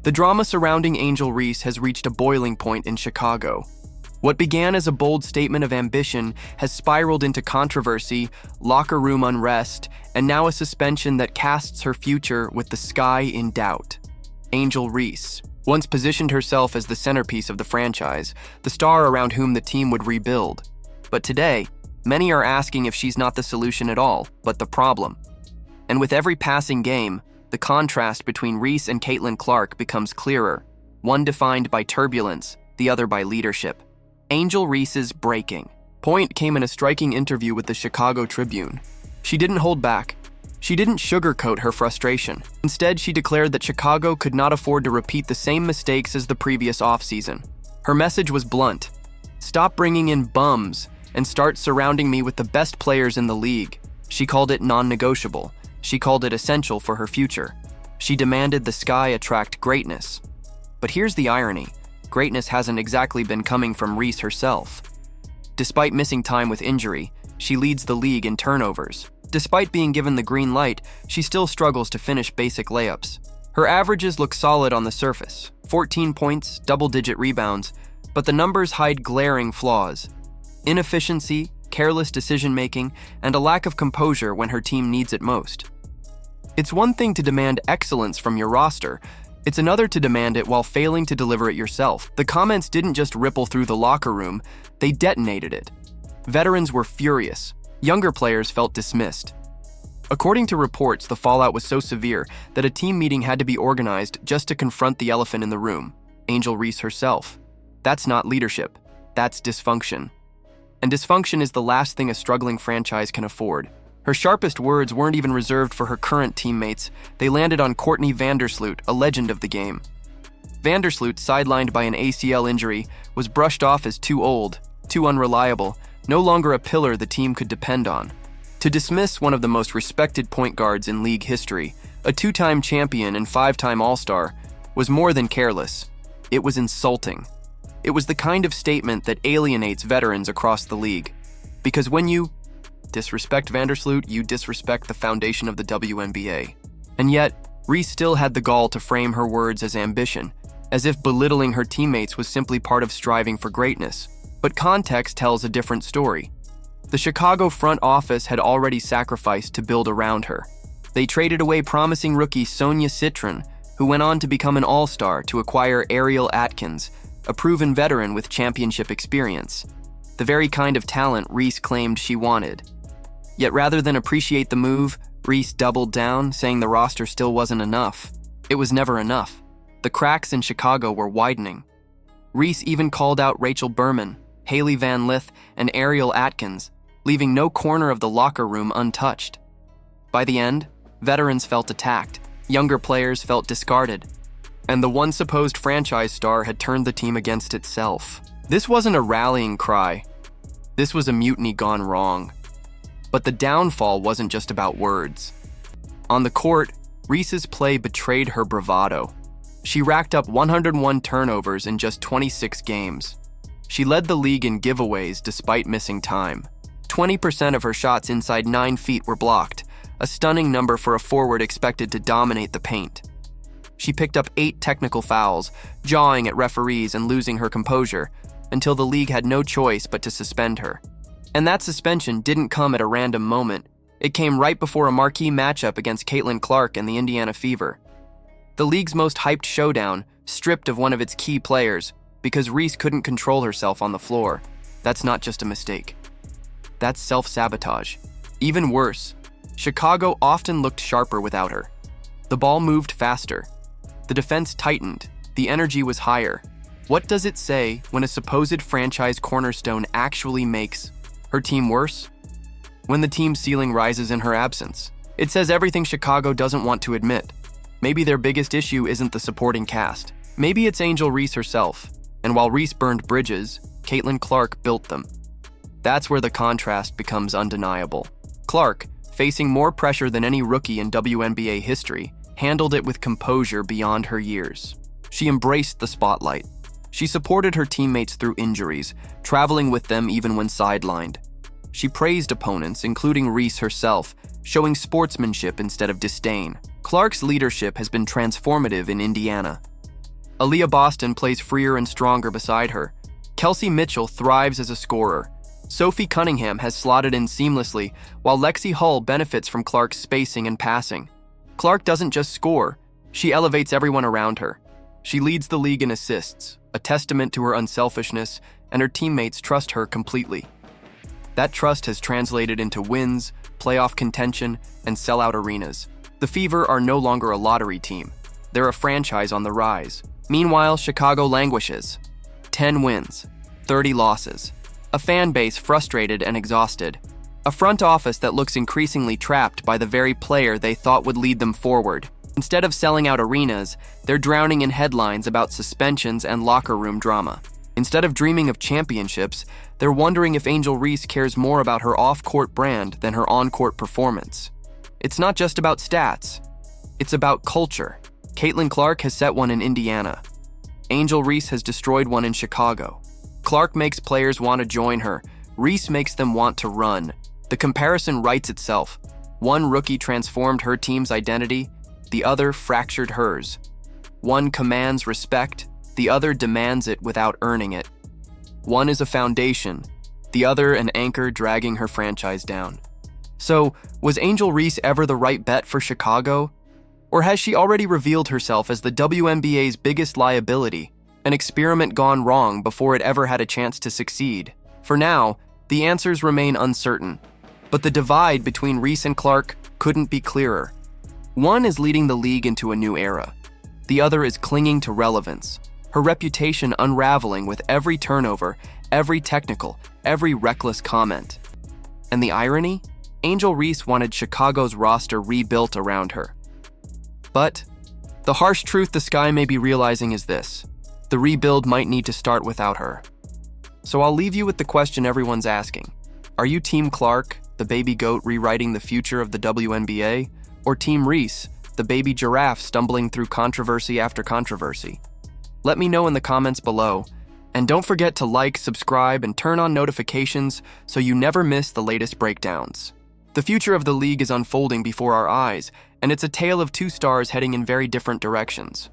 The drama surrounding Angel Reese has reached a boiling point in Chicago. What began as a bold statement of ambition has spiraled into controversy, locker room unrest, and now a suspension that casts her future with the sky in doubt. Angel Reese once positioned herself as the centerpiece of the franchise, the star around whom the team would rebuild. But today, many are asking if she's not the solution at all, but the problem. And with every passing game, the contrast between Reese and Caitlin Clark becomes clearer, one defined by turbulence, the other by leadership. Angel Reese's breaking point came in a striking interview with the Chicago Tribune. She didn't hold back. She didn't sugarcoat her frustration. Instead, she declared that Chicago could not afford to repeat the same mistakes as the previous offseason. Her message was blunt. Stop bringing in bums and start surrounding me with the best players in the league. She called it non-negotiable. She called it essential for her future. She demanded the sky attract greatness. But here's the irony. Greatness hasn't exactly been coming from Reese herself. Despite missing time with injury, she leads the league in turnovers. Despite being given the green light, she still struggles to finish basic layups. Her averages look solid on the surface, 14 points, double-digit rebounds, but the numbers hide glaring flaws. Inefficiency, careless decision-making, and a lack of composure when her team needs it most. It's one thing to demand excellence from your roster. It's another to demand it while failing to deliver it yourself. The comments didn't just ripple through the locker room, they detonated it. Veterans were furious. Younger players felt dismissed. According to reports, the fallout was so severe that a team meeting had to be organized just to confront the elephant in the room, Angel Reese herself. That's not leadership. That's dysfunction. And dysfunction is the last thing a struggling franchise can afford. Her sharpest words weren't even reserved for her current teammates. They landed on Courtney Vandersloot, a legend of the game. Vandersloot, sidelined by an ACL injury, was brushed off as too old, too unreliable, no longer a pillar the team could depend on. To dismiss one of the most respected point guards in league history, a two-time champion and five-time All-Star, was more than careless. It was insulting. It was the kind of statement that alienates veterans across the league. Because when you disrespect Vandersloot, you disrespect the foundation of the WNBA. And yet, Reese still had the gall to frame her words as ambition, as if belittling her teammates was simply part of striving for greatness. But context tells a different story. The Chicago front office had already sacrificed to build around her. They traded away promising rookie Sonia Citron, who went on to become an all-star, to acquire Ariel Atkins, a proven veteran with championship experience, the very kind of talent Reese claimed she wanted. Yet rather than appreciate the move, Reese doubled down, saying the roster still wasn't enough. It was never enough. The cracks in Chicago were widening. Reese even called out Rachel Berman, Haley Van Lith, and Ariel Atkins, leaving no corner of the locker room untouched. By the end, veterans felt attacked, younger players felt discarded, and the once supposed franchise star had turned the team against itself. This wasn't a rallying cry. This was a mutiny gone wrong. But the downfall wasn't just about words. On the court, Reese's play betrayed her bravado. She racked up 101 turnovers in just 26 games. She led the league in giveaways despite missing time. 20% of her shots inside 9 feet were blocked, a stunning number for a forward expected to dominate the paint. She picked up 8 technical fouls, jawing at referees and losing her composure, until the league had no choice but to suspend her. And that suspension didn't come at a random moment. It came right before a marquee matchup against Caitlin Clark and the Indiana Fever. The league's most hyped showdown, stripped of one of its key players, because Reese couldn't control herself on the floor. That's not just a mistake. That's self-sabotage. Even worse, Chicago often looked sharper without her. The ball moved faster. The defense tightened. The energy was higher. What does it say when a supposed franchise cornerstone actually makes her team worse? When the team's ceiling rises in her absence. It says everything Chicago doesn't want to admit. Maybe their biggest issue isn't the supporting cast. Maybe it's Angel Reese herself. And while Reese burned bridges, Caitlin Clark built them. That's where the contrast becomes undeniable. Clark, facing more pressure than any rookie in WNBA history, handled it with composure beyond her years. She embraced the spotlight. She supported her teammates through injuries, traveling with them even when sidelined. She praised opponents, including Reese herself, showing sportsmanship instead of disdain. Clark's leadership has been transformative in Indiana. Aaliyah Boston plays freer and stronger beside her. Kelsey Mitchell thrives as a scorer. Sophie Cunningham has slotted in seamlessly, while Lexi Hull benefits from Clark's spacing and passing. Clark doesn't just score, she elevates everyone around her. She leads the league in assists, a testament to her unselfishness, and her teammates trust her completely. That trust has translated into wins, playoff contention, and sellout arenas. The Fever are no longer a lottery team. They're a franchise on the rise. Meanwhile, Chicago languishes. 10 wins, 30 losses. A fan base frustrated and exhausted. A front office that looks increasingly trapped by the very player they thought would lead them forward. Instead of selling out arenas, they're drowning in headlines about suspensions and locker room drama. Instead of dreaming of championships, they're wondering if Angel Reese cares more about her off-court brand than her on-court performance. It's not just about stats. It's about culture. Caitlin Clark has set one in Indiana. Angel Reese has destroyed one in Chicago. Clark makes players want to join her. Reese makes them want to run. The comparison writes itself. One rookie transformed her team's identity, the other fractured hers. One commands respect, the other demands it without earning it. One is a foundation, the other an anchor dragging her franchise down. So, was Angel Reese ever the right bet for Chicago? Or has she already revealed herself as the WNBA's biggest liability, an experiment gone wrong before it ever had a chance to succeed? For now, the answers remain uncertain, but the divide between Reese and Clark couldn't be clearer. One is leading the league into a new era. The other is clinging to relevance, her reputation unraveling with every turnover, every technical, every reckless comment. And the irony? Angel Reese wanted Chicago's roster rebuilt around her. But the harsh truth the Sky may be realizing is this: the rebuild might need to start without her. So I'll leave you with the question everyone's asking. Are you Team Clark, the baby goat rewriting the future of the WNBA, or Team Reese, the baby giraffe stumbling through controversy after controversy? Let me know in the comments below, and don't forget to like, subscribe, and turn on notifications so you never miss the latest breakdowns. The future of the league is unfolding before our eyes, and it's a tale of two stars heading in very different directions.